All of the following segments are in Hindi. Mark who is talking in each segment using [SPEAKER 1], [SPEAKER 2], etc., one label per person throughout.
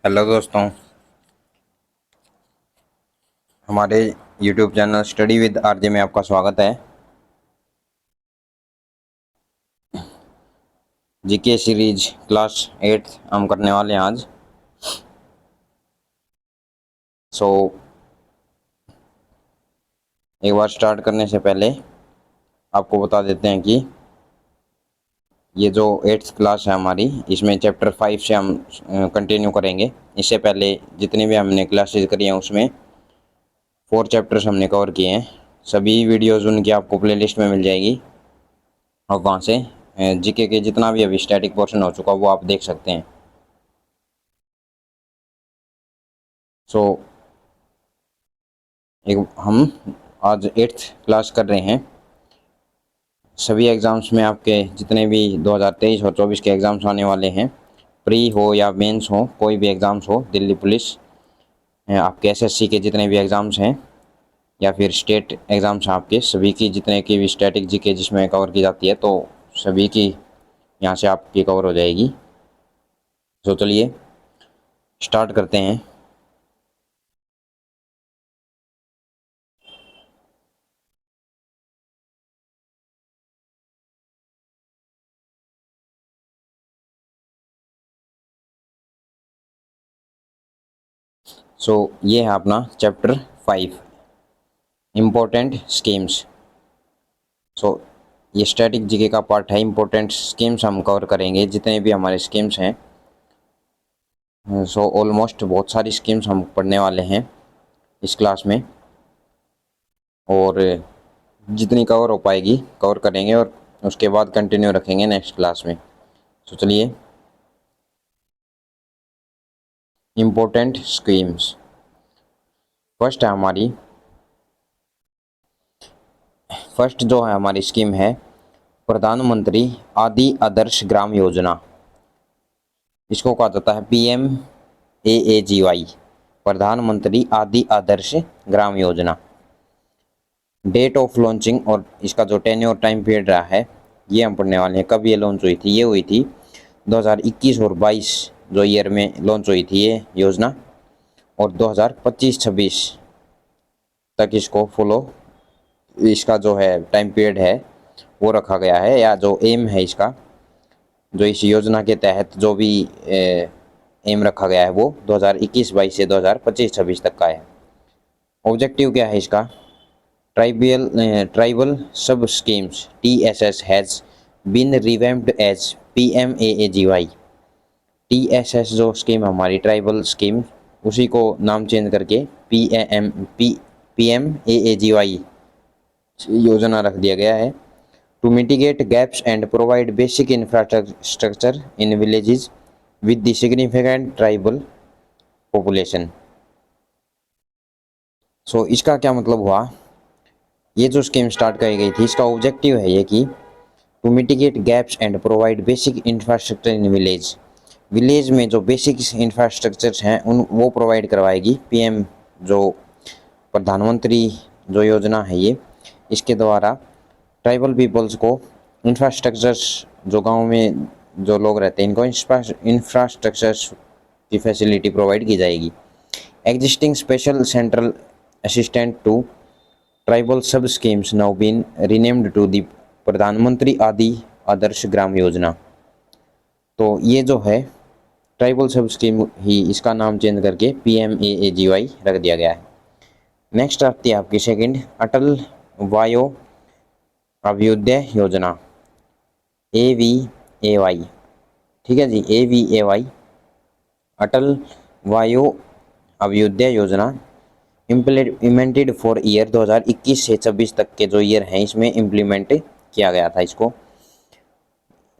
[SPEAKER 1] हेलो दोस्तों, हमारे YouTube channel study with RJ में आपका स्वागत है। जीके सीरीज क्लास 8 हम करने वाले हैं आज। सो एक बार स्टार्ट करने से पहले आपको बता देते हैं कि ये जो 8th क्लास है हमारी, इसमें चैप्टर 5 से हम कंटिन्यू करेंगे। इससे पहले जितनी भी हमने क्लासेज करी हैं उसमें 4 चैप्टर्स हमने कवर किए हैं। सभी वीडियोज़ उनकी आपको प्लेलिस्ट में मिल जाएगी। और वहाँ से जीके के जितना भी अभी स्टैटिक पोर्शन हो चुका वो आप देख सकते हैं। सो एक हम आज 8th क्लास कर रहे हैं। सभी एग्ज़ाम्स में आपके जितने भी 2023 और 24 के एग्ज़ाम्स आने वाले हैं, प्री हो या मेंस हो, कोई भी एग्ज़ाम्स हो, दिल्ली पुलिस, आपके एसएससी के जितने भी एग्ज़ाम्स हैं या फिर स्टेट एग्ज़ाम्स हैं आपके, सभी की जितने की भी स्टैटिक जीके जिसमें कवर की जाती है, तो सभी की यहाँ से आपकी कवर हो जाएगी। तो चलिए स्टार्ट करते हैं। ये है अपना चैप्टर 5, इम्पोर्टेंट स्कीम्स। ये स्टैटिक जीके का पार्ट है। इम्पोर्टेंट स्कीम्स हम कवर करेंगे, जितने भी हमारे स्कीम्स हैं। ऑलमोस्ट बहुत सारी स्कीम्स हम पढ़ने वाले हैं इस क्लास में, और जितनी कवर हो पाएगी कवर करेंगे और उसके बाद कंटिन्यू रखेंगे नेक्स्ट क्लास में। चलिए, इम्पोर्टेंट स्कीम्स फर्स्ट है हमारी। फर्स्ट जो है हमारी स्कीम है प्रधानमंत्री आदि आदर्श ग्राम योजना। इसको कहा जाता है PMAAGY, प्रधानमंत्री आदि Adarsh Gram Yojana. Date of launching और इसका जो टेन्योर टाइम पीरियड रहा है ये हम पढ़ने वाले हैं। कब ये लॉन्च हुई थी? ये हुई थी 2021 और 22 जो ईयर में लॉन्च हुई थी ये योजना, और 2025-26 तक इसको फॉलो, इसका जो है टाइम पीरियड है वो रखा गया है, या जो एम है इसका, जो इस योजना के तहत जो भी एम रखा गया है वो 2021-22 से 2025-26 तक का है। ऑब्जेक्टिव क्या है इसका? Tribal sub schemes TSS has been revamped as PMAAGY। TSS जो स्कीम हमारी ट्राइबल स्कीम, उसी को नाम चेंज करके PMAAGY योजना रख दिया गया है। To mitigate gaps and provide basic infrastructure in villages with the significant tribal population. इसका क्या मतलब हुआ? ये जो स्कीम स्टार्ट करी गई थी, इसका ऑब्जेक्टिव है ये कि to mitigate gaps and provide basic infrastructure in village. Village में जो बेसिक इंफ्रास्ट्रक्चर्स हैं उन वो प्रोवाइड करवाएगी PM, जो प्रधानमंत्री जो योजना है ये, इसके द्वारा ट्राइबल पीपल्स को इंफ्रास्ट्रक्चर्स, जो गांव में जो लोग रहते हैं इनको इंफ्रास्ट्रक्चर्स की फैसिलिटी प्रोवाइड की जाएगी। Existing special central assistant to tribal sub schemes now been renamed to the प्रधानमंत्री आदि आदर्श ग्राम योजना। तो ये जो है ट्राइबल सब स्कीम ही, इसका नाम चेंज करके PMAAGY रख दिया गया है। नेक्स्ट आती है आपकी सेकंड, अटल वायो अभ्युदय योजना, AVAY। ठीक है जी, AVAY, अटल वायो अभ्युदय योजना, इम्प्लीमेंटेड फॉर ईयर 2021 से 26 तक के जो ईयर हैं इसमें इम्प्लीमेंट किया गया था इसको।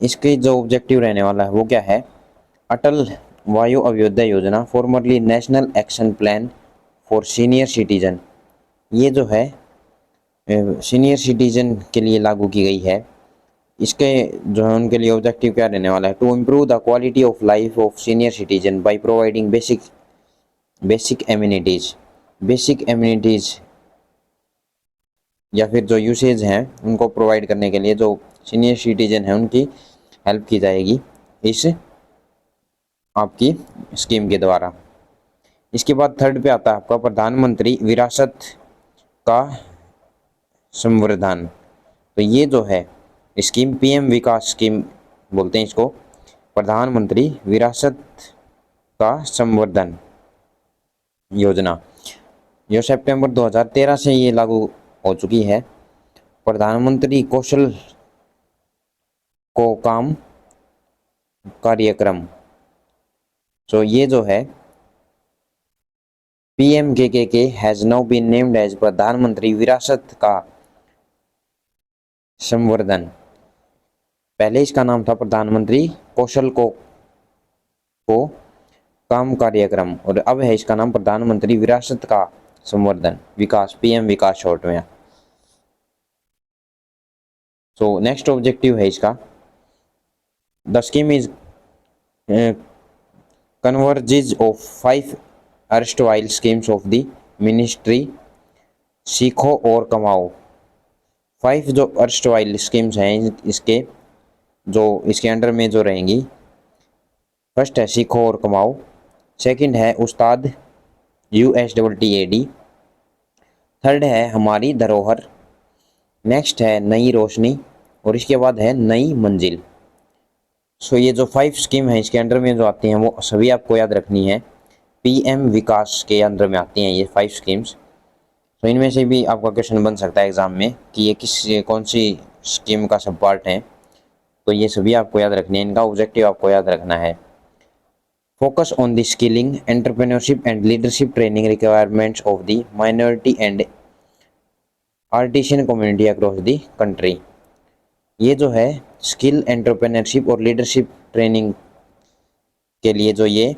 [SPEAKER 1] इसके जो ऑब्जेक्टिव रहने वाला है वो क्या है? अटल वायु अभ्युदय योजना, formerly national action plan for senior citizen. ये जो है सीनियर सिटीजन के लिए लागू की गई है। इसके जो है उनके लिए ऑब्जेक्टिव क्या रहने वाला है? To improve the quality of life of senior citizen by providing basic amenities या फिर जो यूसेज हैं उनको प्रोवाइड करने के लिए जो सीनियर सिटीजन हैं उनकी हेल्प की जाएगी इस आपकी स्कीम के द्वारा। इसके बाद थर्ड पे आता है आपका प्रधानमंत्री विरासत का संवर्धन। तो ये जो है स्कीम पीएम विकास स्कीम बोलते हैं इसको, प्रधानमंत्री विरासत का संवर्धन योजना। यह सितंबर 2013 से ये लागू हो चुकी है। प्रधानमंत्री कौशल को काम कार्यक्रम। तो ये जो है PMKK has now been named as प्रधानमंत्री विरासत का संवर्धन। पहले इसका नाम था प्रधानमंत्री कौशल को काम कार्यक्रम, और अब है इसका नाम प्रधानमंत्री विरासत का संवर्धन विकास, PM विकास शॉर्ट में। सो नेक्स्ट ऑब्जेक्टिव है इसका, the scheme is converges of 5 erstwhile schemes of the ministry सीखो और कमाओ। 5 जो अर्स्टवाइल स्कीम्स हैं इसके अंडर में जो रहेंगी, फर्स्ट है सीखो और कमाओ, सेकंड है उस्ताद USTTAD, थर्ड है हमारी धरोहर, नेक्स्ट है नई रोशनी, और इसके बाद है नई मंजिल। सो ये जो 5 स्कीम है इसके अंडर में जो आती हैं वो सभी आपको याद रखनी है, PM विकास के अंदर में आती हैं ये 5 स्कीम्स। तो इनमें से भी आपका क्वेश्चन बन सकता है एग्जाम में कि ये कौन सी स्कीम का सब पार्ट है। तो ये सभी आपको याद रखनी है, इनका ऑब्जेक्टिव आपको याद रखना है। Focus on the skilling, entrepreneurship and leadership training requirements of the minority and artisan community across the country. ये जो है स्किल, एंटरप्रेन्योरशिप और लीडरशिप ट्रेनिंग के लिए जो ये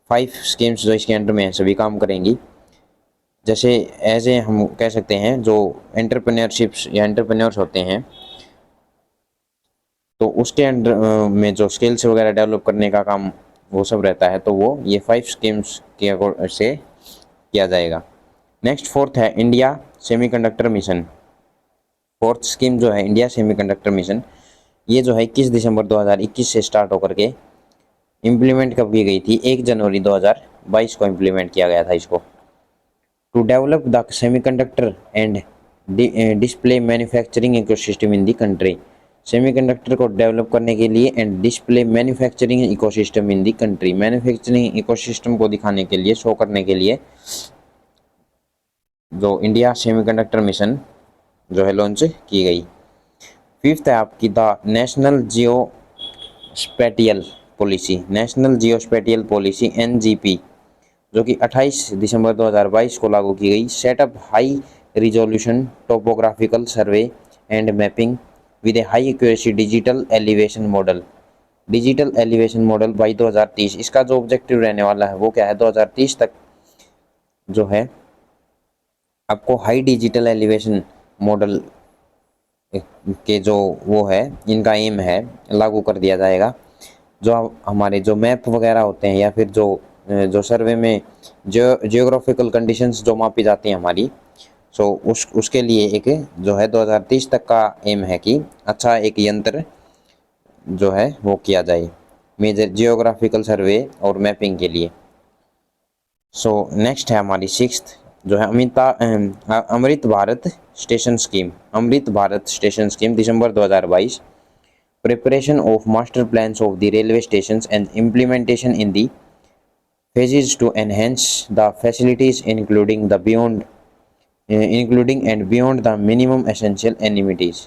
[SPEAKER 1] 5 स्कीम्स जो इसके अंडर में है सभी काम करेंगी। जैसे एज ए हम कह सकते हैं जो एंटरप्रेन्योरशिप्स या एंटरप्रेन्योर्स होते हैं, तो उसके अंडर में जो स्किल्स वगैरह डेवलप करने का काम वो सब रहता है, तो वो ये 5 स्कीम्स के से किया जाएगा। नेक्स्ट फोर्थ है India semiconductor mission. Fourth scheme जो है इंडिया सेमीकंडक्टर मिशन, ये जो है 21 दिसंबर 2021 से स्टार्ट होकर के इम्प्लीमेंट कब की गई थी, 1 जनवरी 2022 को इम्प्लीमेंट किया गया था इसको। To develop the semiconductor and display manufacturing ecosystem in the country. Semiconductor को डेवलप करने के लिए and display manufacturing ecosystem in the country, manufacturing ecosystem को दिखाने के लिए, शो करने के लिए जो इंडिया सेमीकंडक्टर मिशन जो है लॉन्च की गई। फिफ्थ है आपकी the national Jio spatial policy, national Jio spatial policy NGP, जो कि 28 दिसंबर 2022 को लागू की गई। Setup high resolution topographical survey and mapping with A high accuracy digital elevation model, digital elevation model by 2030। इसका जो ऑब्जेक्टिव रहने वाला है वो क्या है, 2030 तक जो है आपको हाई डिजिटल एलिवेशन मॉडल के जो वो है इनका एम है लागू कर दिया जाएगा। जो हमारे जो मैप वगैरह होते हैं या फिर जो सर्वे में जियोग्राफिकल कंडीशंस जो मापी जाती हैं हमारी, सो उसके लिए एक जो है 2030 तक का एम है कि अच्छा एक यंत्र जो है वो किया जाए मेजर जियोग्राफिकल सर्वे और मैपिंग के लिए। सो नेक्स्ट है हमारी सिक्स्थ जो है Amrit Bharat station scheme, Amrit Bharat station scheme दिसंबर 2022। Preparation of master plans of the railway stations and implementation in the phases to enhance the facilities including and beyond the minimum essential amenities।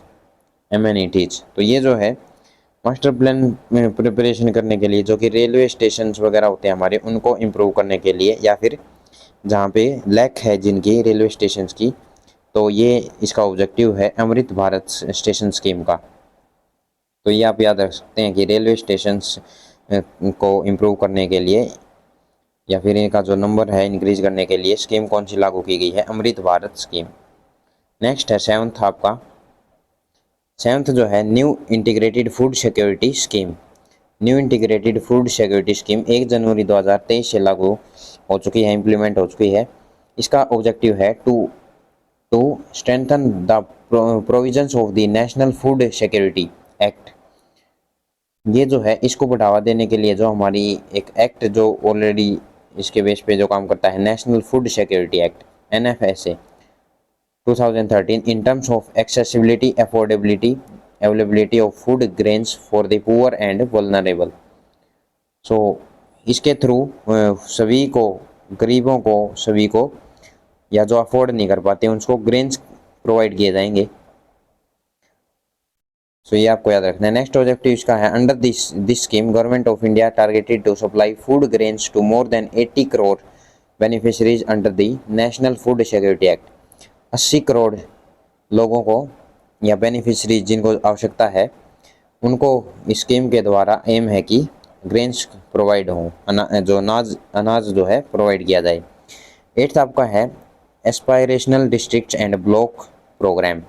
[SPEAKER 1] तो ये जो है मास्टर प्लान में प्रिपरेशन करने के लिए जो कि रेलवे स्टेशन वगैरह होते हैं हमारे उनको इम्प्रूव करने के लिए, या फिर जहाँ पे लैक है जिनकी रेलवे स्टेशन की, तो ये इसका ऑब्जेक्टिव है अमृत भारत स्टेशन स्कीम का। तो ये आप याद रख सकते हैं कि रेलवे स्टेशन को इम्प्रूव करने के लिए या फिर इनका जो नंबर है इंक्रीज करने के लिए स्कीम कौन सी लागू की गई है, अमृत भारत स्कीम। नेक्स्ट है सेवंथ आपका, सेवंथ जो है new integrated food security scheme. New integrated food security scheme 1 जनवरी 2023 से लागू हो चुकी है, इम्प्लीमेंट हो चुकी है। इसका ऑब्जेक्टिव है to strengthen the provisions of the national food security act ये जो है इसको बढ़ावा देने के लिए जो हमारी एक एक्ट जो ऑलरेडी इसके बेस पे जो काम करता है, national food security act NFSA 2013, in terms of accessibility, affordability, availability of food grains for the poor and vulnerable. सो इसके थ्रू सभी को, गरीबों को, सभी को, या जो अफोर्ड नहीं कर पाते उनको ग्रेन्स प्रोवाइड किए जाएंगे। सो ये आपको याद रखना है। नेक्स्ट ऑब्जेक्टिव इसका है, under this scheme government of India targeted to supply food grains to more than 80 crore beneficiaries under the national food security act. 80 crore लोगों को या बेनिफिशरीज जिनको आवश्यकता है उनको इस स्कीम के द्वारा एम है कि ग्रेन्स प्रोवाइड हों, जो अनाज जो है प्रोवाइड किया जाए। एट्थ आपका है aspirational district and block programme.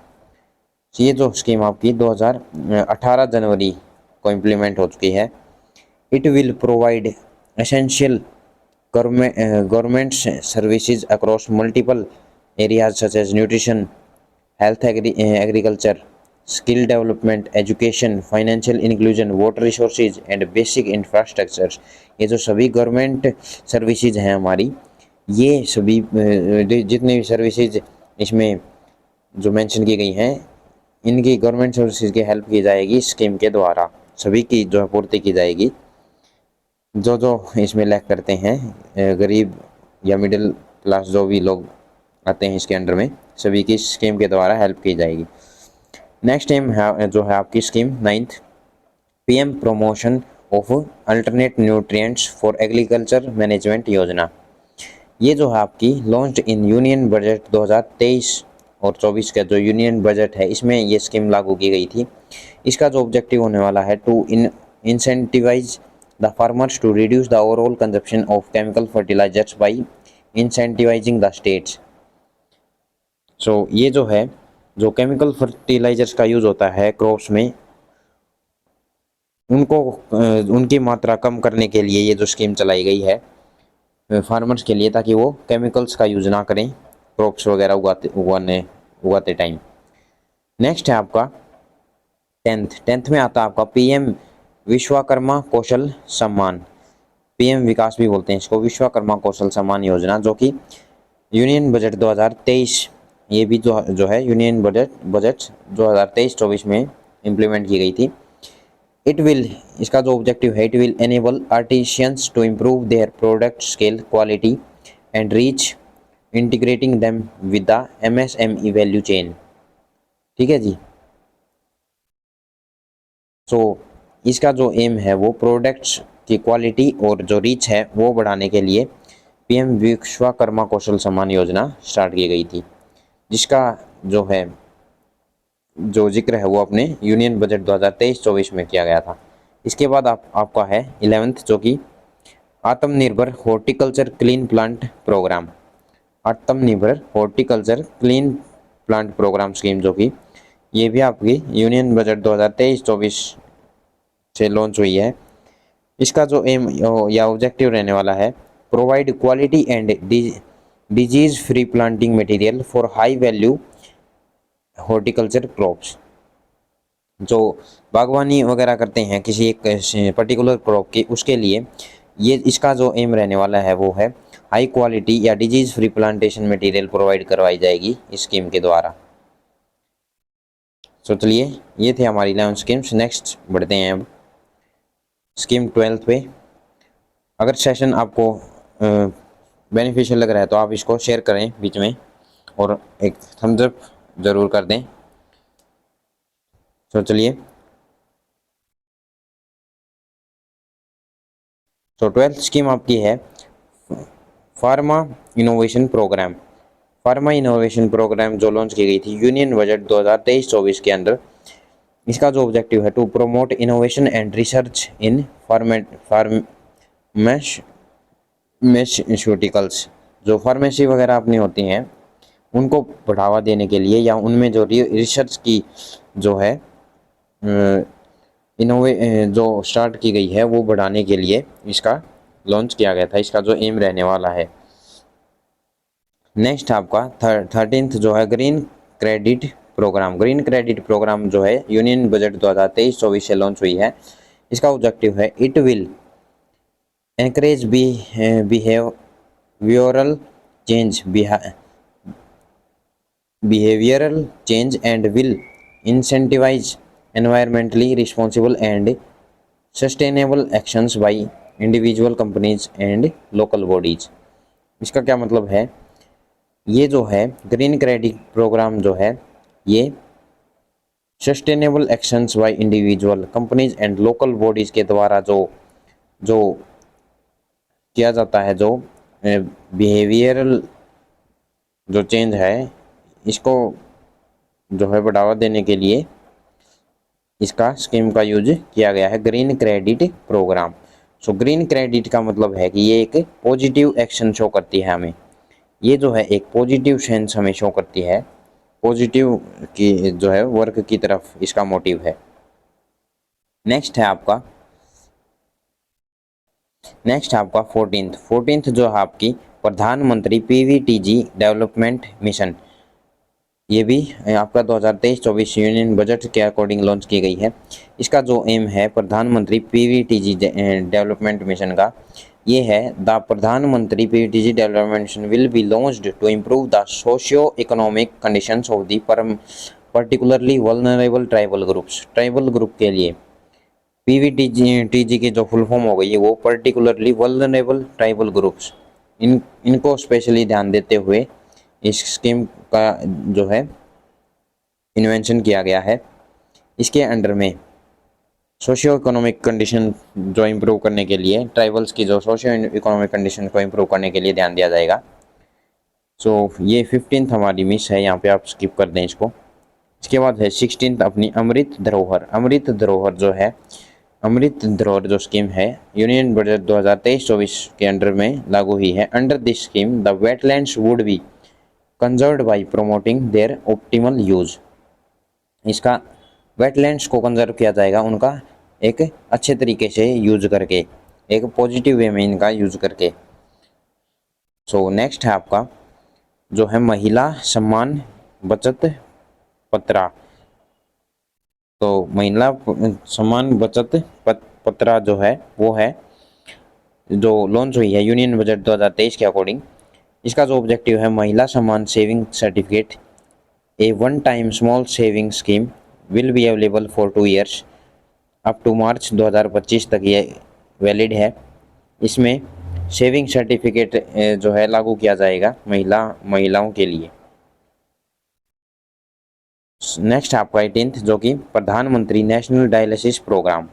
[SPEAKER 1] ये जो स्कीम आपकी 2018 जनवरी को इम्प्लीमेंट हो चुकी है। It will provide essential government services across multiple areas such as nutrition, health, agriculture, skill development, education, financial inclusion, water resources and basic infrastructure. ये जो सभी गवर्नमेंट सर्विसेज हैं हमारी, ये सभी जितने भी सर्विसेज इसमें जो मेंशन की गई हैं, इनकी गवर्नमेंट सर्विसेज की हेल्प की जाएगी स्कीम के द्वारा, सभी की जो है पूर्ति की जाएगी। जो जो इसमें लैक करते हैं, गरीब या मिडिल क्लास जो भी लोग आते हैं इसके अंडर में, सभी की स्कीम के द्वारा हेल्प की जाएगी। नेक्स्ट एम जो है आपकी scheme 9th, PM promotion of alternate nutrients for agriculture management योजना। ये जो है आपकी लॉन्च्ड इन यूनियन बजट 2023 और 24 का जो यूनियन बजट है इसमें ये स्कीम लागू की गई थी। इसका जो ऑब्जेक्टिव होने वाला है, to incentivise the farmers to reduce the overall consumption of chemical fertilisers by incentivising the states. So ये जो है, जो केमिकल फर्टिलाइजर्स का यूज़ होता है क्रॉप्स में, उनको उनकी मात्रा कम करने के लिए ये जो स्कीम चलाई गई है फार्मर्स के लिए, ताकि वो केमिकल्स का यूज़ ना करें क्रॉप्स वगैरह उगाते टाइम। नेक्स्ट है आपका 10th में आता है आपका PM विश्वकर्मा कौशल सम्मान। PM विकास भी बोलते हैं इसको, विश्वकर्मा कौशल सम्मान योजना, जो कि यूनियन बजट 2023, ये भी जो है यूनियन बजट 2023-24 में इम्प्लीमेंट की गई थी। इट विल, इसका जो ऑब्जेक्टिव है, it will enable artisans to improve their product scale, quality and reach, integrating them with the MSME value chain. ठीक है जी। सो इसका जो एम है वो प्रोडक्ट्स की क्वालिटी और जो रीच है वो बढ़ाने के लिए PM विश्वकर्मा कौशल सम्मान योजना स्टार्ट की गई थी, जिसका जो है जो जिक्र है वो अपने यूनियन बजट 2023-24 में किया गया था। इसके बाद आपका है 11th, जो कि आत्मनिर्भर हॉर्टिकल्चर क्लीन प्लांट प्रोग्राम। आत्मनिर्भर horticulture clean plant programme scheme, जो कि ये भी आपकी यूनियन बजट 2023-24 से लॉन्च हुई है। इसका जो एम या ऑब्जेक्टिव रहने वाला है, provide quality and disease free planting material for high value horticulture crops. जो बागवानी वगैरह करते हैं किसी एक पर्टिकुलर क्रॉप की, उसके लिए ये इसका जो एम रहने वाला है वो है हाई क्वालिटी या disease free plantation material provide करवाई जाएगी इस स्कीम के द्वारा। तो चलिए, ये थे हमारी 11 स्कीम्स। नेक्स्ट बढ़ते हैं अब स्कीम 12 पे। अगर सेशन आपको बेनिफिशियल लग रहा है तो आप इसको शेयर करें बीच में और एक थम्स अप ज़रूर कर दें। तो चलिए, तो 12th स्कीम आपकी है pharma innovation programme. Pharma innovation programme जो लॉन्च की गई थी यूनियन बजट 2023-24 के अंदर। इसका जो ऑब्जेक्टिव है, to promote innovation and research in pharmaceuticals. जो फार्मेसी वगैरह अपनी होती हैं उनको बढ़ावा देने के लिए, या उनमें जो रिसर्च की जो है जो स्टार्ट की गई है वो बढ़ाने के लिए इसका लॉन्च किया गया था। इसका जो एम रहने वाला है। नेक्स्ट आपका 13th जो है green credit programme. Green credit programme जो है यूनियन बजट 2023-24 से लॉन्च हुई है। इसका ऑब्जेक्टिव है it will encourage behavioral change behavioral change and will incentivize environmentally responsible and sustainable actions by individual companies and local bodies। इसका क्या मतलब है, ये जो है ग्रीन क्रेडिट प्रोग्राम जो है ये sustainable actions by individual companies and local bodies के द्वारा जो जो किया जाता है, जो बिहेवियरल जो चेंज है इसको जो है बढ़ावा देने के लिए इसका स्कीम का यूज किया गया है, green credit programme. So green credit का मतलब है कि ये एक पॉजिटिव एक्शन शो करती है हमें, ये जो है एक पॉजिटिव सेंस हमें शो करती है, पॉजिटिव की जो है वर्क की तरफ इसका मोटिव है। नेक्स्ट है आपका 14th जो है आपकी प्रधानमंत्री पीवीटीजी डेवलपमेंट मिशन, ये भी आपका 2023-24 यूनियन बजट के अकॉर्डिंग लॉन्च की गई है। इसका जो एम है प्रधानमंत्री पीवीटीजी डेवलपमेंट मिशन का, ये है द प्रधानमंत्री PVTG development mission will be launched to improve the socio economic conditions of the particularly vulnerable tribal groups. Tribal group के लिए पीवीटीजी की जो फुल फॉर्म हो गई है वो पर्टिकुलरली वल्नरेबल ट्राइबल ग्रुप्स, इनको स्पेशली ध्यान देते हुए इस स्कीम का जो है इन्वेंशन किया गया है। इसके अंडर में सोशियो इकोनॉमिक कंडीशन जो इम्प्रूव करने के लिए, ट्राइबल्स की जो सोशियो इकोनॉमिक कंडीशन को इम्प्रूव करने के लिए ध्यान दिया जाएगा। सो ये 15th हमारी मिस है, यहाँ पे आप स्किप कर दें इसको। इसके बाद है 16th अपनी अमृत धरोहर। अमृत धरोहर जो है, अमृत धरोहर जो स्कीम है यूनियन बजट 2023-24 के अंडर में लागू हुई है। Under this scheme the wetlands would be conserved by promoting their optimal use. इसका वेटलैंड्स को कंजर्व किया जाएगा उनका एक अच्छे तरीके से यूज करके, एक पॉजिटिव वे में इनका यूज करके। सो नेक्स्ट है आपका जो है महिला सम्मान बचत पत्रा। तो महिला सम्मान बचत पत्रा जो है वो है जो लॉन्च हुई है यूनियन बजट 2023 के अकॉर्डिंग। इसका जो ऑब्जेक्टिव है Mahila Samman saving certificate, a one time small saving scheme will be available for 2 years up to March 2025 तक ये वैलिड है। इसमें सेविंग सर्टिफिकेट जो है लागू किया जाएगा महिलाओं के लिए। नेक्स्ट आपका 18th जो कि प्रधानमंत्री नेशनल डायलिसिस प्रोग्राम,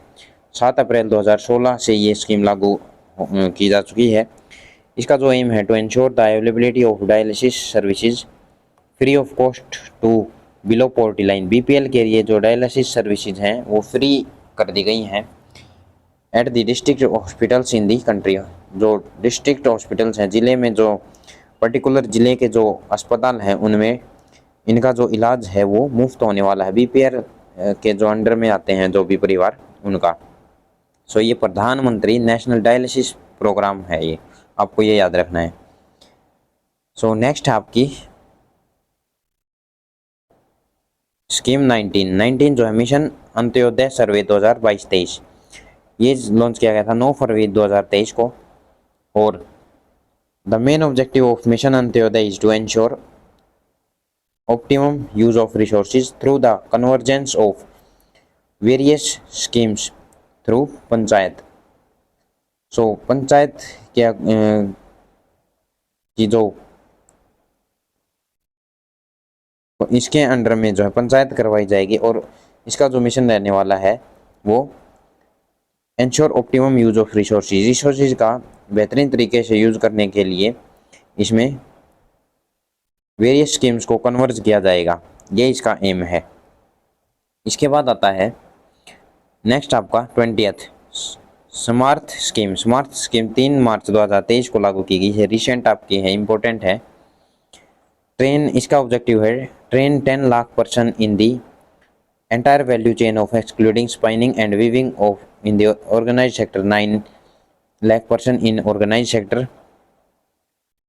[SPEAKER 1] 7 अप्रैल 2016 से ये स्कीम लागू की जा चुकी है। इसका जो एम है to ensure the availability of dialysis services free of cost to below poverty line. BPL के लिए जो डायलिसिस सर्विसेज हैं वो फ्री कर दी गई हैं at the district hospitals in the country. जो डिस्ट्रिक्ट हॉस्पिटल्स हैं, ज़िले में जो पर्टिकुलर ज़िले के जो अस्पताल हैं उनमें इनका जो इलाज है वो मुफ्त होने वाला है, बीपीएल के जो अंडर में आते हैं जो भी परिवार उनका। सो ये प्रधानमंत्री नेशनल डायलिसिस प्रोग्राम है, ये आपको ये याद रखना है। सो नेक्स्ट है आपकी स्कीम 19 जो है मिशन अंत्योदय सर्वे 2022-23, ये लॉन्च किया गया था 9 फरवरी 2023 को। और the main objective of mission Antyodaya is to ensure optimum use of resources through the convergence of various schemes through panchayat. So panchayat क्या की जो इसके अंडर में जो है पंचायत करवाई जाएगी और इसका जो मिशन रहने वाला है वो ensure optimum use of resources का बेहतरीन तरीके से यूज करने के लिए इसमें वेरियस स्कीम्स को कन्वर्ज किया जाएगा, ये इसका एम है। इसके बाद आता है नेक्स्ट आपका 20th smart scheme. Smart scheme 3 मार्च 2023 को लागू की गई है, रिसेंट आपकी है, इम्पोर्टेंट है। ट्रेन, इसका ऑब्जेक्टिव है train 10 lakh person in the entire value chain of excluding spinning and weaving of in the organise sector, 9 lakh person in organise sector,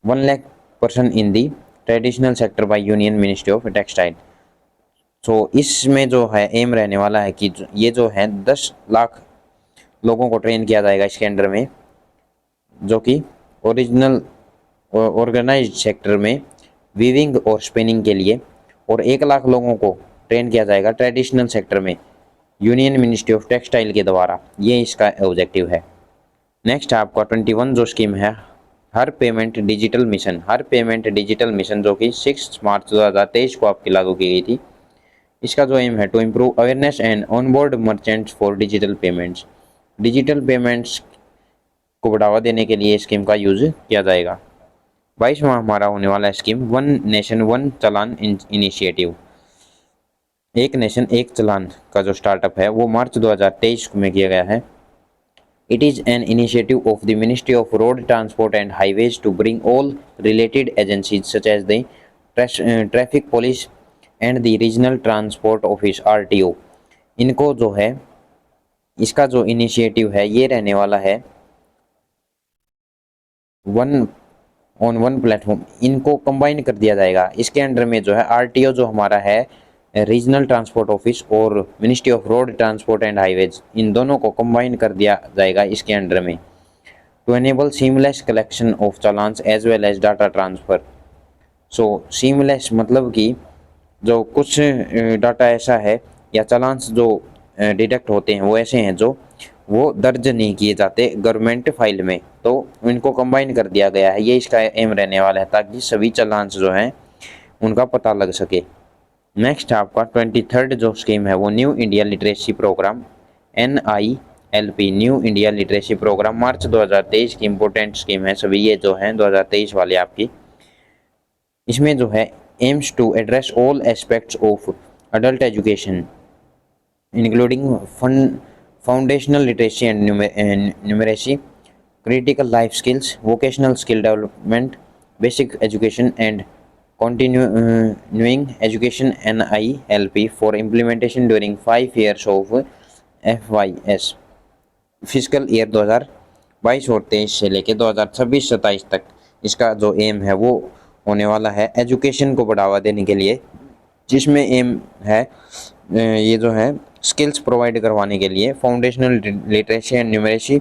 [SPEAKER 1] 1 lakh person in the traditional sector by union ministry of textile. तो इसमें जो है एम रहने वाला है कि ये जो है 10 लाख लोगों को ट्रेन किया जाएगा इसके अंडर में, जो कि ओरिजिनल ऑर्गेनाइज्ड सेक्टर में वीविंग और स्पिनिंग के लिए, और 1 लाख लोगों को ट्रेन किया जाएगा ट्रेडिशनल सेक्टर में यूनियन मिनिस्ट्री ऑफ टेक्सटाइल के द्वारा। ये इसका ऑब्जेक्टिव है। नेक्स्ट है आपका 21 जो स्कीम है, हर पेमेंट डिजिटल मिशन। हर पेमेंट डिजिटल मिशन जो कि 6 मार्च 2023 को आपकी लागू की गई थी। इसका जो एम है to improve awareness and onboard merchants for digital payments. Digital payments को बढ़ावा देने के लिए स्कीम का यूज किया जाएगा। 22वां हमारा होने वाला है स्कीम वन नेशन वन चालान इनिशिएटिव। एक नेशन एक चालान का जो स्टार्टअप है वो मार्च 2023 में किया गया है। It is an initiative of the Ministry of Road Transport and Highways to bring all related agencies such as the Traffic Police and the Regional Transport Office RTO, इनको जो है, इसका जो इनिशिएटिव है ये रहने वाला है वन प्लेटफॉर्म। इनको कंबाइन कर दिया जाएगा। इसके अंडर में जो है RTO जो हमारा है रीजनल ट्रांसपोर्ट ऑफिस और ministry of road transport and highways, इन दोनों को कंबाइन कर दिया जाएगा इसके अंडर में, to enable seamless collection of challans as well as data transfer. So seamless मतलब कि जो कुछ डाटा ऐसा है या चालान्स जो डिडक्ट होते हैं वो ऐसे हैं जो वो दर्ज नहीं किए जाते गवर्नमेंट फाइल में, तो इनको कंबाइन कर दिया गया है। ये इसका एम रहने वाला है ताकि सभी चालान्स जो हैं उनका पता लग सके। नेक्स्ट आपका 23rd जो स्कीम है वो new India literacy programme NILP, new India literacy programme March 2023 की इम्पोर्टेंट स्कीम है। सभी ये जो हैं 2023 वाले आपकी, इसमें जो है aims to address all aspects of adult education including foundational literacy and numeracy, critical life skills, vocational skill development, basic education and continuing education NILP for implementation during 5 years of FYS physical year 2022 और 23 से लेके 2026-27 तक। इसका जो एम है वो होने वाला है एजुकेशन को बढ़ावा देने के लिए, जिसमें एम है ये जो है स्किल्स प्रोवाइड करवाने के लिए, foundational literacy and numeracy,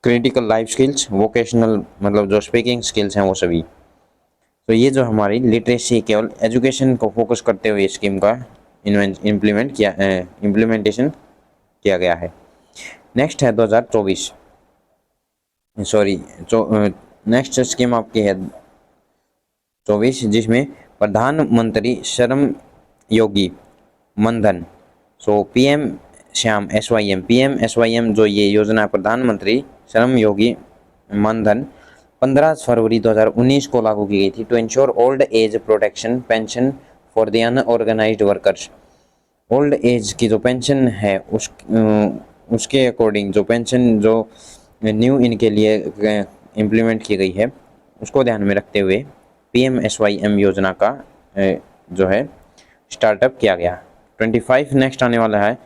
[SPEAKER 1] critical life skills, vocational मतलब जो स्पीकिंग स्किल्स हैं वो सभी। तो ये जो हमारी लिटरेसी केवल एजुकेशन को फोकस करते हुए स्कीम का इम्प्लीमेंटेशन किया गया है। नेक्स्ट है 2024 नेक्स्ट स्कीम आपकी है 24, जिसमें प्रधानमंत्री श्रम योगी मनधन, सो PM श्याम SYM जो ये योजना है प्रधानमंत्री श्रम योगी मनधन 15 फरवरी 2019 को लागू की गई थी, to ensure old age protection pension for the unorganised workers. Old age की जो पेंशन है उसके अकॉर्डिंग जो पेंशन जो न्यू इनके लिए इम्प्लीमेंट की गई है उसको ध्यान में रखते हुए PM SYM योजना का जो है स्टार्टअप किया गया। 25 नेक्स्ट आने वाला है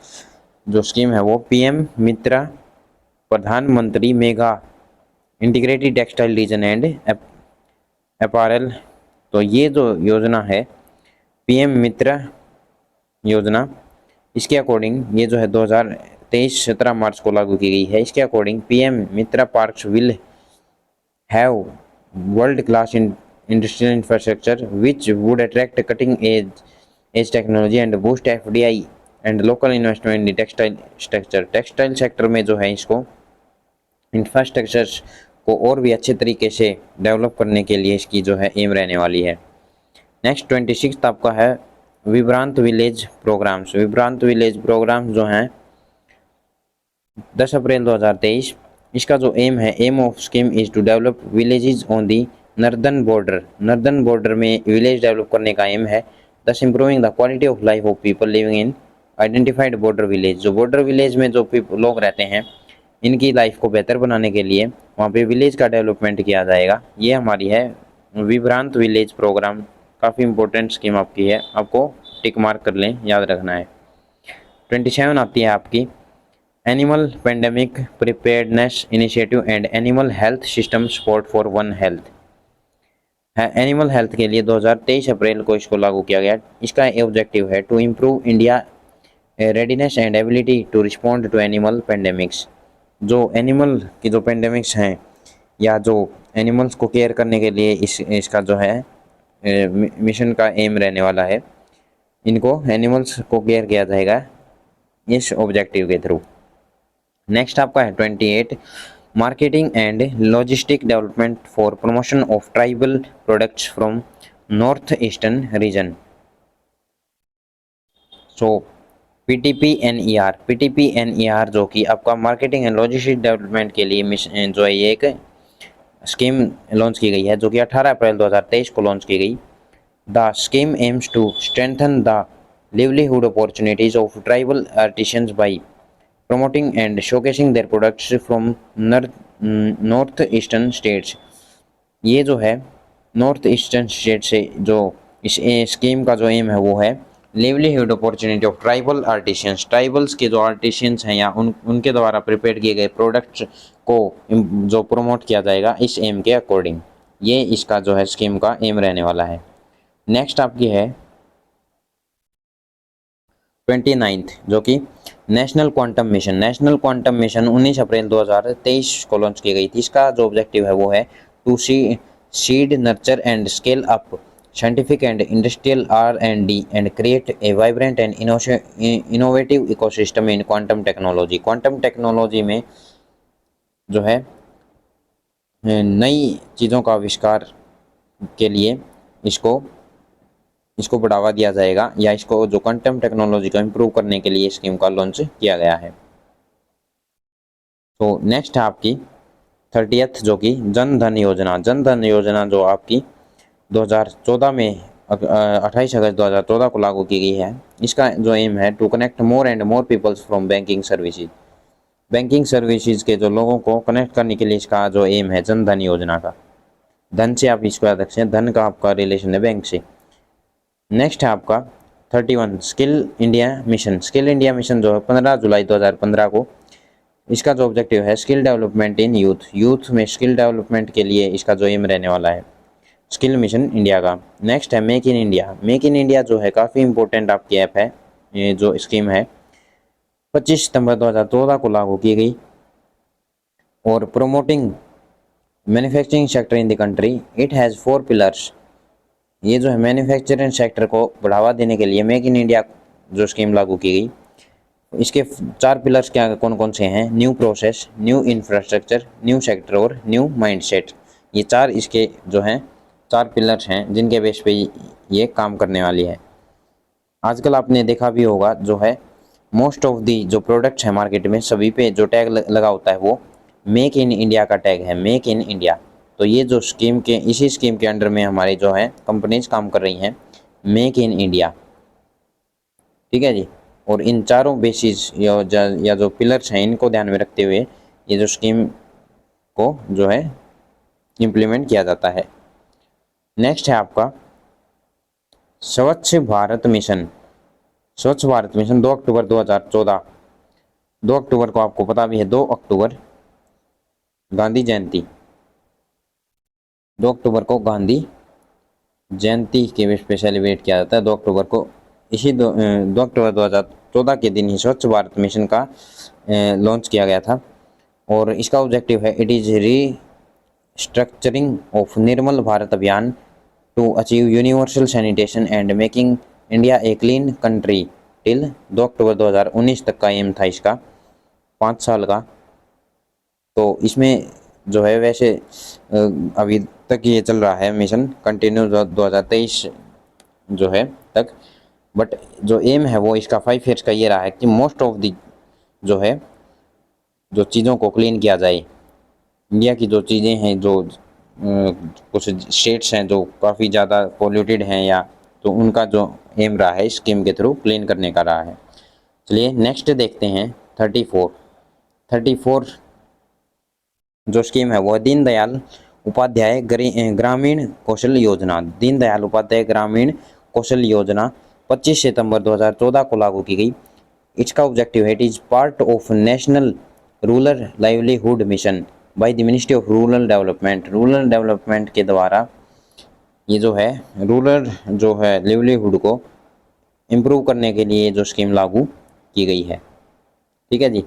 [SPEAKER 1] जो स्कीम है वो PM मित्रा प्रधानमंत्री mega integrated textile reason and apparel. तो ये जो योजना है PM मित्रा योजना, इसके अकॉर्डिंग ये जो है 2023 17 मार्च को लागू की गई है। इसके according PM Mitra parks will have world class industrial infrastructure which would attract cutting edge technology and boost FDI and local investment in textile structure. Textile sector में जो है इसको इंफ्रास्ट्रक्चर को और भी अच्छे तरीके से डेवलप करने के लिए इसकी जो है एम रहने वाली है। नेक्स्ट 26 आपका है vibrant village programmes. Vibrant village programmes जो हैं 10 अप्रैल 2023, इसका जो एम है aim of scheme is to develop villages on the northern border. Northern border में विलेज डेवलप करने का एम है, thus improving the quality of life of people living in identified border village. जो बॉर्डर विलेज में जो लोग रहते हैं इनकी लाइफ को बेहतर बनाने के लिए वहाँ पे विलेज का डेवलपमेंट किया जाएगा। ये हमारी है विभ्रांत विलेज प्रोग्राम, काफ़ी इंपॉर्टेंट स्कीम आपकी है, आपको टिक मार्क कर लें, याद रखना है। 27 आती है आपकी animal pandemic preparedness initiative and animal health system support for one health है। एनिमल हेल्थ के लिए 2023 अप्रैल को इसको लागू किया गया। इसका ऑब्जेक्टिव है to improve India readiness and ability to respond to animal pandemics. जो एनिमल की जो पेंडेमिक्स हैं या जो एनिमल्स को केयर करने के लिए इसका जो है मिशन का एम रहने वाला है। इनको एनिमल्स को केयर किया जाएगा इस ऑब्जेक्टिव के थ्रू। नेक्स्ट आपका है 28, marketing and logistic development for promotion of tribal products from north eastern region. So PTPNER जो कि आपका मार्केटिंग एंड लॉजिस्टिक डेवलपमेंट के लिए मिशन जो है ये एक स्कीम लॉन्च की गई है, जो कि 18 अप्रैल 2023 को लॉन्च की गई। The scheme aims to strengthen the livelihood opportunities of tribal artisans by promoting and showcasing their products from north eastern states. ये जो है नॉर्थ ईस्टर्न स्टेट से जो इस स्कीम का जो एम है वो है livelihood opportunity of tribal artisans. Tribals के जो आर्टिशियंस हैं या उनके द्वारा प्रिपेयर किए गए प्रोडक्ट्स को जो प्रमोट किया जाएगा इस एम के अकॉर्डिंग। ये इसका जो है स्कीम का एम रहने वाला है। नेक्स्ट आपकी है 29 जो कि national quantum mission. National quantum mission 19 अप्रैल 2023 को लॉन्च की गई थी। इसका जो ऑब्जेक्टिव है वो है to seed nurture and scale up scientific and industrial R&D and create a vibrant and innovative ecosystem in quantum technology. Quantum technology में जो है नई चीज़ों का आविष्कार के लिए इसको बढ़ावा दिया जाएगा या इसको जो क्वांटम टेक्नोलॉजी को इम्प्रूव करने के लिए स्कीम का लॉन्च किया गया है। तो नेक्स्ट है आपकी 30th जो कि जन धन योजना। जन धन योजना जो आपकी 2014 में 28 अगस्त 2014 को लागू की गई है। इसका जो एम है to connect more and more peoples from banking services. Banking services के जो लोगों को कनेक्ट करने के लिए इसका जो एम है जन धन योजना का। धन से आप इसको याद रखें, धन का आपका रिलेशन है बैंक से। नेक्स्ट है आपका 31 skill India mission. Skill India mission जो है 15 जुलाई 2015 को, इसका जो ऑब्जेक्टिव है skill development in youth. Youth में स्किल डेवलपमेंट के लिए इसका जो एम रहने वाला है स्किल मिशन इंडिया का। नेक्स्ट है make in India. Make in India जो है काफ़ी इंपॉर्टेंट आपकी ऐप है। ये जो स्कीम है 25 सितंबर 2014 को लागू की गई और promoting manufacturing sector in the country. It has 4 pillars. ये जो है मैन्युफैक्चरिंग सेक्टर को बढ़ावा देने के लिए मेक इन इंडिया जो स्कीम लागू की गई, इसके 4 पिलर्स क्या कौन कौन से हैं? New process, new infrastructure, new sector और न्यू माइंडसेट। ये 4 इसके जो हैं 4 पिलर्स हैं जिनके बेस पे ये काम करने वाली है। आजकल आपने देखा भी होगा जो है मोस्ट ऑफ दी जो प्रोडक्ट्स हैं मार्केट में सभी पे जो टैग लगा होता है वो मेक इन इंडिया का टैग है, मेक इन इंडिया। तो ये जो स्कीम के इसी स्कीम के अंडर में हमारी जो है कंपनीज काम कर रही हैं मेक इन इंडिया। ठीक है जी। और इन चारों बेसिस या जो पिलर्स हैं इनको ध्यान में रखते हुए ये जो स्कीम को जो है इम्प्लीमेंट किया जाता है। नेक्स्ट है आपका स्वच्छ भारत मिशन। स्वच्छ भारत मिशन 2 अक्टूबर 2014। 2 अक्टूबर को आपको पता भी है 2 अक्टूबर गांधी जयंती। 2 अक्टूबर को गांधी जयंती के बेस पे सेलिब्रेट किया जाता है 2 अक्टूबर को। इसी 2 अक्टूबर 2014 के दिन ही स्वच्छ भारत मिशन का लॉन्च किया गया था और इसका ऑब्जेक्टिव है it is restructuring of Nirmal Bharat Abhiyan to achieve universal sanitation and making India a clean country till 2 October 2019 तक का एम था इसका 5 साल का। तो इसमें जो है वैसे अभी तक ये चल रहा है मिशन कंटिन्यू 2023 जो है तक, बट जो एम है वो इसका 5 ईयर्स का ये रहा है कि मोस्ट ऑफ दी जो है जो चीज़ों को क्लीन किया जाए। इंडिया की जो चीज़ें हैं जो कुछ स्टेट्स हैं जो काफ़ी ज़्यादा पोल्यूटेड हैं या तो उनका जो एम रहा है स्कीम के थ्रू क्लीन करने का रहा है। चलिए नेक्स्ट देखते हैं 34 जो स्कीम है वो दीनदयाल उपाध्याय ग्रामीण कौशल योजना। दीनदयाल उपाध्याय ग्रामीण कौशल योजना 25 सितंबर 2014 को लागू की गई। इसका ऑब्जेक्टिव है it is part of national rural livelihood mission by the ministry of rural development. Rural development के द्वारा ये जो है रूरल जो है लाइवलीहुड को इम्प्रूव करने के लिए जो स्कीम लागू की गई है। ठीक है जी।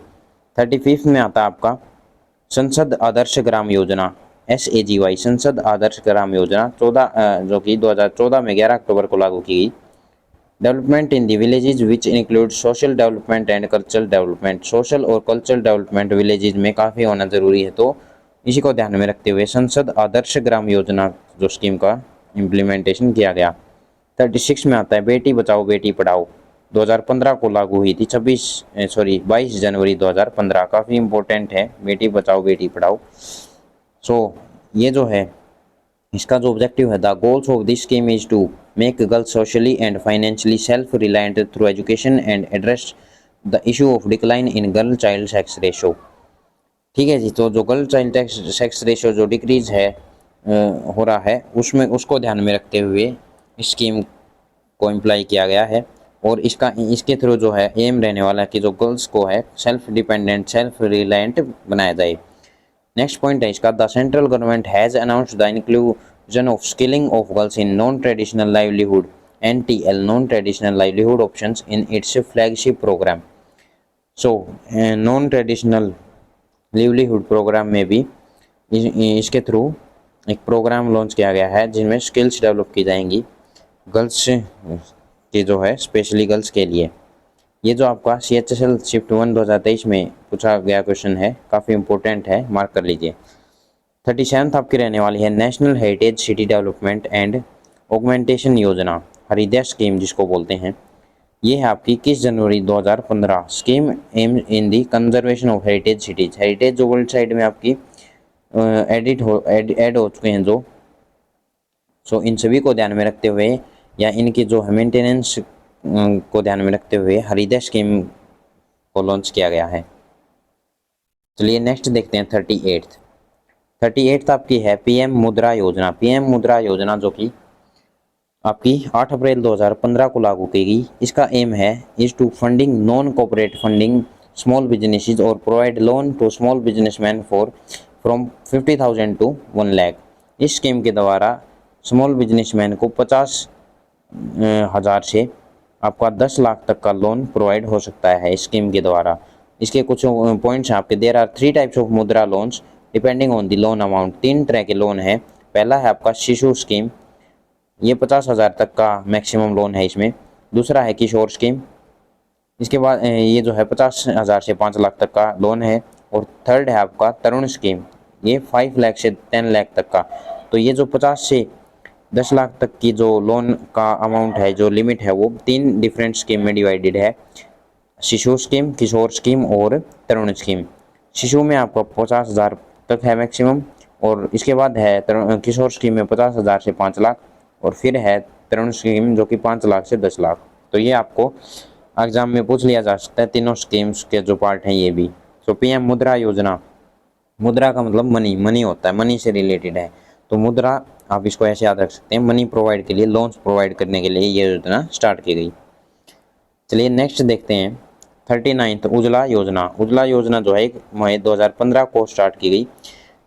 [SPEAKER 1] 35 में आता है आपका संसद आदर्श ग्राम योजना, SAGY, संसद आदर्श ग्राम योजना 14 जो कि 2014 में 11 अक्टूबर को लागू की गई। Development in the villages which include social development and cultural development, social और कल्चरल डेवलपमेंट विलेजेज में काफ़ी होना जरूरी है, तो इसी को ध्यान में रखते हुए संसद आदर्श ग्राम योजना जो स्कीम का इम्प्लीमेंटेशन किया गया। 36 में आता है बेटी बचाओ बेटी पढ़ाओ, 2015 को लागू हुई थी, 22 जनवरी 2015, काफ़ी इंपॉर्टेंट है बेटी बचाओ बेटी पढ़ाओ। ये जो है इसका जो ऑब्जेक्टिव है, the goals of this scheme is to make girls socially and financially self reliant through education and address the issue of decline in girl child sex ratio. ठीक है जी, तो जो गर्ल चाइल्ड सेक्स रेशो जो डिक्रीज है हो रहा है उसमें उसको ध्यान में रखते हुए स्कीम को इम्प्लाई किया गया है, और इसके थ्रू जो है एम रहने वाला है कि जो गर्ल्स को है सेल्फ डिपेंडेंट सेल्फ रिलायंट बनाया जाए। नेक्स्ट पॉइंट है इसका, the central government has announced the inclusion of skilling of girls in non traditional livelihood NTL non traditional livelihood options in its flagship programme. Non traditional livelihood programme में भी इसके थ्रू एक प्रोग्राम लॉन्च किया गया है जिनमें स्किल्स डेवलप की जाएंगी गर्ल्स की जो है स्पेशली गर्ल्स के लिए। ये जो आपका CHSL शिफ्ट 1 2023 में पूछा गया क्वेश्चन है, काफ़ी इंपॉर्टेंट है, मार्क कर लीजिए। 37 आपकी रहने वाली है national heritage city development and augmentation योजना, हरिदय स्कीम जिसको बोलते हैं। ये है आपकी 21 जनवरी 2015, scheme aim in the conservation of heritage cities. Heritage जो वर्ल्ड साइड में आपकी ऐड हो चुके हैं जो, इन सभी को ध्यान में रखते हुए या इनकी जो है मेंटेनेंस को ध्यान में रखते हुए हरिदय स्कीम को लॉन्च किया गया है। चलिए नेक्स्ट देखते हैं 38th आपकी है PM मुद्रा योजना। PM मुद्रा योजना जो कि आपकी 8 अप्रैल 2015 को लागू की गई। इसका एम है is to funding non corporate funding small businesses और provide loan to small businessman from 50,000 to 1 lakh. इस स्कीम के द्वारा स्मॉल बिजनेसमैन को 50,000 से आपका 10 लाख तक का लोन प्रोवाइड हो सकता है इस स्कीम के द्वारा। इसके कुछ पॉइंट्स हैं आपके, देयर आर 3 टाइप्स ऑफ मुद्रा loans depending on the loan amount. 3 तरह के लोन है। पहला है आपका शिशु स्कीम, ये 50,000 तक का मैक्सिमम लोन है इसमें। दूसरा है किशोर स्कीम, इसके बाद ये जो है 50,000 से 5 लाख तक का लोन है। और थर्ड है आपका तरुण स्कीम, ये 5 लाख से 10 लाख तक का। तो ये जो 50 से 10 लाख तक की जो लोन का अमाउंट है, जो लिमिट है, वो 3 डिफरेंट स्कीम में डिवाइडेड है, शिशु स्कीम, किशोर स्कीम और तरुण स्कीम। शिशु में आपका 50,000 तक है मैक्सिमम, और इसके बाद है किशोर स्कीम में 50,000 से 5 लाख, और फिर है तरुण स्कीम जो कि 5 लाख से 10 लाख। तो ये आपको एग्जाम में पूछ लिया जा सकता है, तीनों स्कीम्स के जो पार्ट हैं ये भी। PM मुद्रा योजना, मुद्रा का मतलब मनी होता है, मनी से रिलेटेड है, तो मुद्रा आप इसको ऐसे याद रख सकते हैं, मनी प्रोवाइड के लिए, लोन्स प्रोवाइड करने के लिए ये योजना स्टार्ट की गई। चलिए नेक्स्ट देखते हैं 39th उज्ज्वला योजना। उज्ज्वला योजना जो है मई 2015 को स्टार्ट की गई।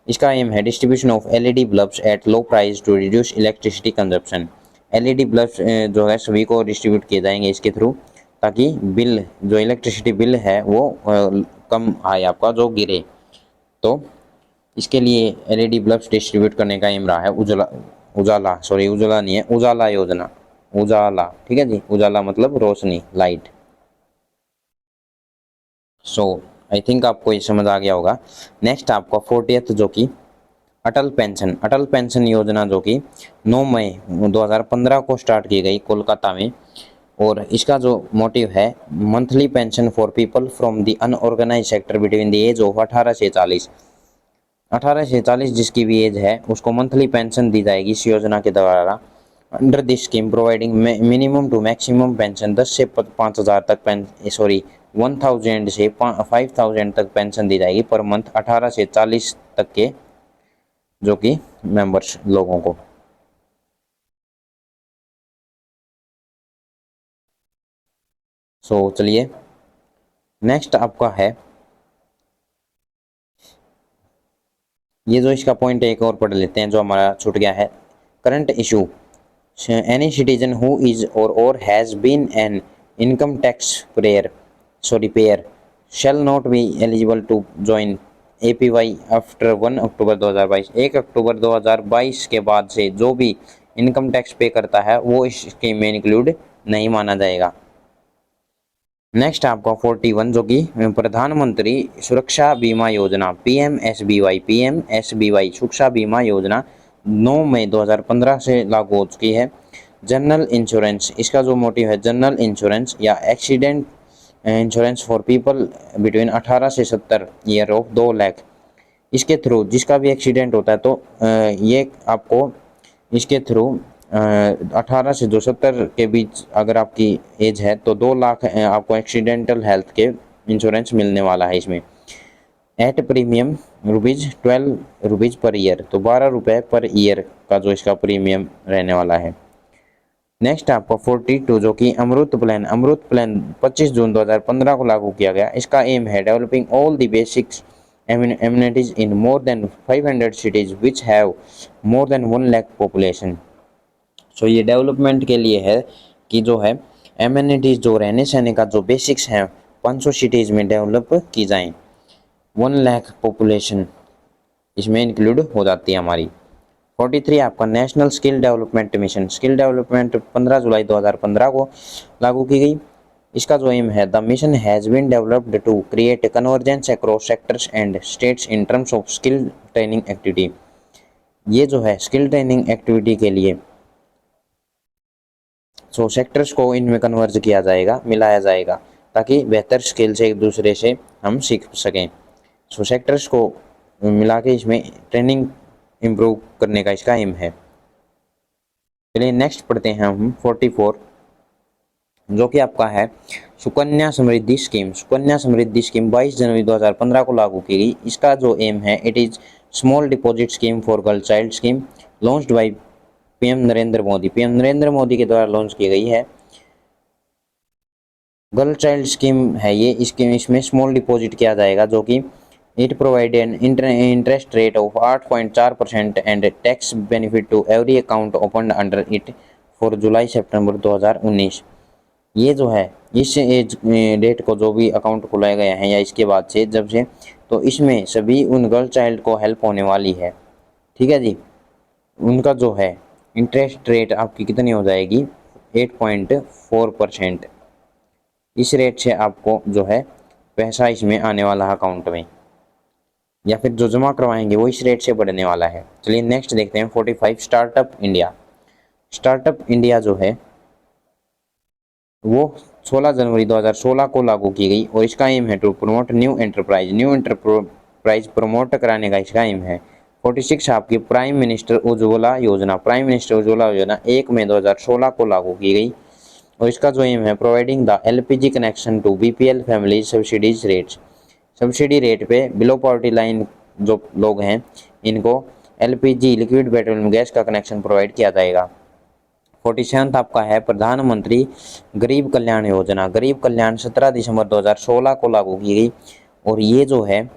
[SPEAKER 1] इसका एम है distribution of LED bulbs at low price to reduce electricity consumption. LED bulbs जो है सभी को डिस्ट्रीब्यूट किए जाएंगे इसके थ्रू, ताकि बिल जो इलेक्ट्रिसिटी बिल है वो कम आए आपका, जो गिरे। तो इसके लिए LED बल्ब्स डिस्ट्रीब्यूट करने का एम रहा है उजाला नहीं है, उजाला योजना, उजाला, ठीक है जी, उजाला मतलब रोशनी, लाइट। आई थिंक आपको ये समझ आ गया होगा। नेक्स्ट आपका 40th जो कि अटल पेंशन योजना जो कि 9 मई 2015 को स्टार्ट की गई कोलकाता में, और इसका जो मोटिव है monthly pension for people from the unorganise sector between the age of 18 से 40 जिसकी भी एज है उसको मंथली पेंशन दी जाएगी इस योजना के द्वारा। Under this scheme providing minimum to maximum pension 10 से 5,000 तक 1,000 से 5,000 तक पेंशन दी जाएगी पर मंथ 18 से 40 तक के जो कि मेंबर्स लोगों को। चलिए नेक्स्ट आपका है, ये जो इसका पॉइंट एक और पढ़ लेते हैं जो हमारा छूट गया है। Current issue, any citizen who is or has been an income tax payer shall not be eligible to join APY after 1 अक्टूबर 2022। 1 अक्टूबर 2022 के बाद से जो भी इनकम टैक्स पे करता है वो इस स्कीम में इंक्लूड नहीं माना जाएगा। नेक्स्ट आपका 41 जो कि प्रधानमंत्री सुरक्षा बीमा योजना पीएमएसबीवाई सुरक्षा बीमा योजना 9 मई 2015 से लागू हो चुकी है। जनरल इंश्योरेंस, इसका जो मोटिव है जनरल इंश्योरेंस या accident insurance for people between 18 से 70 ईयर ऑफ 2 लाख। इसके थ्रू जिसका भी एक्सीडेंट होता है तो ये आपको इसके थ्रू 18 से जो 70 के बीच अगर आपकी एज है तो 2 लाख आपको एक्सीडेंटल हेल्थ के इंश्योरेंस मिलने वाला है इसमें। एट प्रीमियम ₹12 पर ईयर, तो 12 रुपये पर ईयर का जो इसका प्रीमियम रहने वाला है। नेक्स्ट आपको 42 जो कि अमृत प्लान 25 जून 2015 को लागू किया गया। इसका एम है developing all the basics amenities in more than 500 cities which have more than 1 lakh population। सो ये डेवलपमेंट के लिए है कि जो है एमिनिटीज़ जो रहने सहने का जो बेसिक्स हैं 500 सिटीज़ में डेवलप की जाएं। 1 लाख पॉपुलेशन इसमें इंक्लूड हो जाती है हमारी। 43 आपका national skill development mission. Skill development 15 जुलाई 2015 को लागू की गई। इसका जो एम है the mission has been developed to create convergence across sectors and states in terms of skill training activity. ये जो है स्किल ट्रेनिंग एक्टिविटी के लिए सेक्टर्स को इनमें कन्वर्ज किया जाएगा, मिलाया जाएगा ताकि बेहतर स्किल से एक दूसरे से हम सीख सकें। सेक्टर्स को मिला के इसमें ट्रेनिंग इम्प्रूव करने का इसका एम है। चलिए नेक्स्ट पढ़ते हैं हम 44 जो कि आपका है सुकन्या समृद्धि स्कीम। सुकन्या समृद्धि स्कीम 22 जनवरी 2015 को लागू की गई। इसका जो एम है it is small deposit scheme for girl child scheme launched by PM Narendra Modi के द्वारा लॉन्च की गई है। गर्ल चाइल्ड स्कीम है ये, इसमें स्मॉल डिपॉजिट किया जाएगा जो कि it provide an interest rate of 8.4% and tax benefit to every account open under it for July सितंबर 2019। ये जो है इस एज डेट को जो भी अकाउंट खुलाया गया है या इसके बाद से जब से तो इसमें सभी उन गर्ल चाइल्ड को हेल्प होने वाली है। ठीक है जी, उनका जो है इंटरेस्ट रेट आपकी कितनी हो जाएगी 8.4%। इस रेट से आपको जो है पैसा इसमें आने वाला है अकाउंट में या फिर जो जमा करवाएंगे वो इस रेट से बढ़ने वाला है। चलिए नेक्स्ट देखते हैं 45 स्टार्टअप इंडिया। स्टार्टअप इंडिया जो है वो 16 जनवरी 2016 को लागू की गई और इसका एम है to promote new enterprise promote कराने का इसका एम है। 46 आपकी प्राइम मिनिस्टर उज्ज्वला योजना 1 मई 2016 को लागू की गई और इसका जो एम है providing the LPG connection to BPL family subsidies rates. Subsidy rate पे बिलो पॉवर्टी लाइन जो लोग हैं इनको एलपीजी लिक्विड पेट्रोलियम गैस का कनेक्शन प्रोवाइड किया जाएगा। 47 आपका है प्रधानमंत्री गरीब कल्याण योजना। गरीब कल्याण 17 दिसंबर 2016 को लागू की गई और ये जो है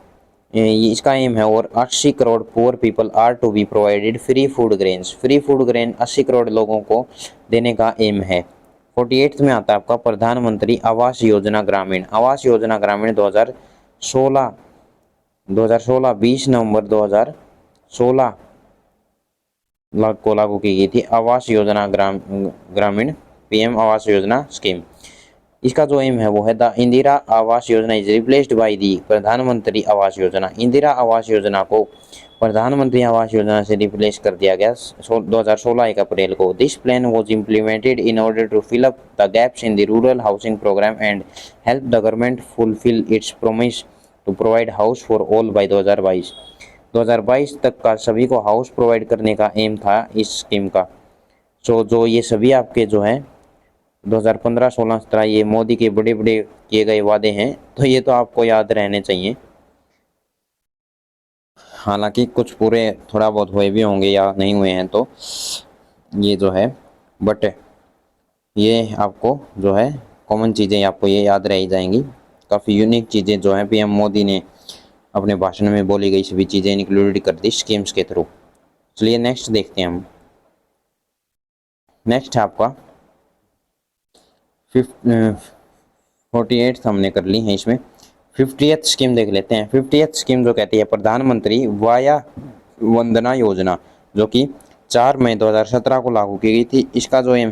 [SPEAKER 1] इसका एम है और 80 crore poor people are to be provided free food grains. Free food grain 80 crore लोगों को देने का एम है। 48 में आता है आपका प्रधानमंत्री आवास योजना ग्रामीण। आवास योजना ग्रामीण 2016 20 नवंबर 2016 को लागू की गई थी। आवास योजना ग्रामीण पीएम आवास योजना स्कीम। इसका जो एम है वो है the Indira Awas Yojana is replaced by the प्रधानमंत्री आवास योजना। इंदिरा आवास योजना को प्रधानमंत्री आवास योजना से रिप्लेस कर दिया गया 2016 1 अप्रैल को। This plan was implemented in order to fill up the gaps in the rural housing programme and help the government fulfil its promise to provide house for all by 2022 तक का सभी को हाउस प्रोवाइड करने का एम था इस स्कीम का। जो ये सभी आपके जो है 2015, 16, 17 ये मोदी के बड़े बड़े किए गए वादे हैं तो ये तो आपको याद रहने चाहिए। हालांकि कुछ पूरे थोड़ा बहुत हुए भी होंगे या नहीं हुए हैं तो ये जो है बट ये आपको जो है कॉमन चीज़ें आपको ये याद रह जाएंगी। काफ़ी यूनिक चीज़ें जो हैं पीएम मोदी ने अपने भाषण में बोली गई सभी चीज़ें इंक्लूड कर दी स्कीम्स के थ्रू। चलिए नेक्स्ट देखते हैं हम। नेक्स्ट आपका 48 हमने कर ली है इसमें 50th स्कीम देख लेते हैं। 50th स्कीम जो कहती है प्रधानमंत्री वाया वंदना योजना, जो कि 4 मई 2017 को लागू की गई थी। इसका जो एम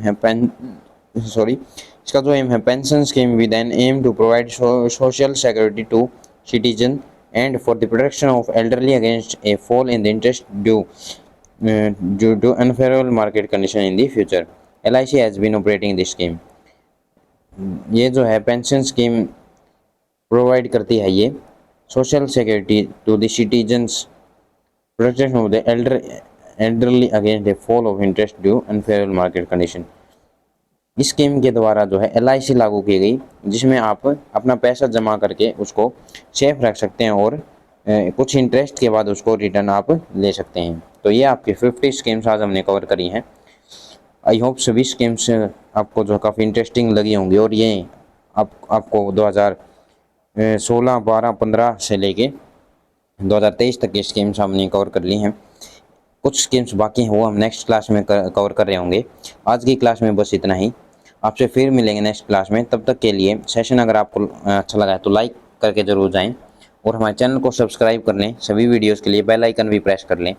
[SPEAKER 1] है pension scheme with an aim to provide social security to citizen and for the protection of elderly against a fall in the interest due to unfavourable market condition in the future. LIC has been operating this scheme. ये जो है पेंशन स्कीम प्रोवाइड करती है ये social security to the citizens, protection of the elderly against the fall of interest due unfavourable market condition. इस स्कीम के द्वारा जो है LIC लागू की गई, जिसमें आप अपना पैसा जमा करके उसको सेफ रख सकते हैं और कुछ इंटरेस्ट के बाद उसको रिटर्न आप ले सकते हैं। तो ये आपकी 50 स्कीम्स आज हमने कवर करी हैं। आई होप सभी स्कीम्स आपको जो काफ़ी इंटरेस्टिंग लगी होंगी और ये आपको 2016, 12, 15 से लेके 2023 तक की स्कीम्स हमने कवर कर ली हैं। कुछ स्कीम्स बाकी हैं, वो हम नेक्स्ट क्लास में कवर कर रहे होंगे। आज की क्लास में बस इतना ही। आपसे फिर मिलेंगे नेक्स्ट क्लास में। तब तक के लिए सेशन अगर आपको अच्छा लगा है तो लाइक करके ज़रूर जाएं और हमारे चैनल को सब्सक्राइब कर लें। सभी वीडियोस के लिए बेल आइकन भी प्रेस कर लें।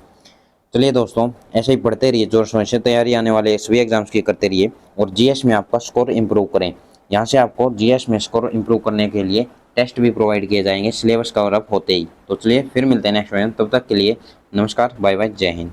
[SPEAKER 1] चलिए दोस्तों, ऐसे ही पढ़ते रहिए, जोर शोर से तैयारी आने वाले सभी एग्जाम्स की करते रहिए और GS में आपका स्कोर इंप्रूव करें। यहाँ से आपको GS में स्कोर इंप्रूव करने के लिए टेस्ट भी प्रोवाइड किए जाएंगे सिलेबस कवर अप होते ही। तो चलिए फिर मिलते हैं नेक्स्ट वीडियो। तब तक के लिए नमस्कार, बाय बाय, जय हिंद।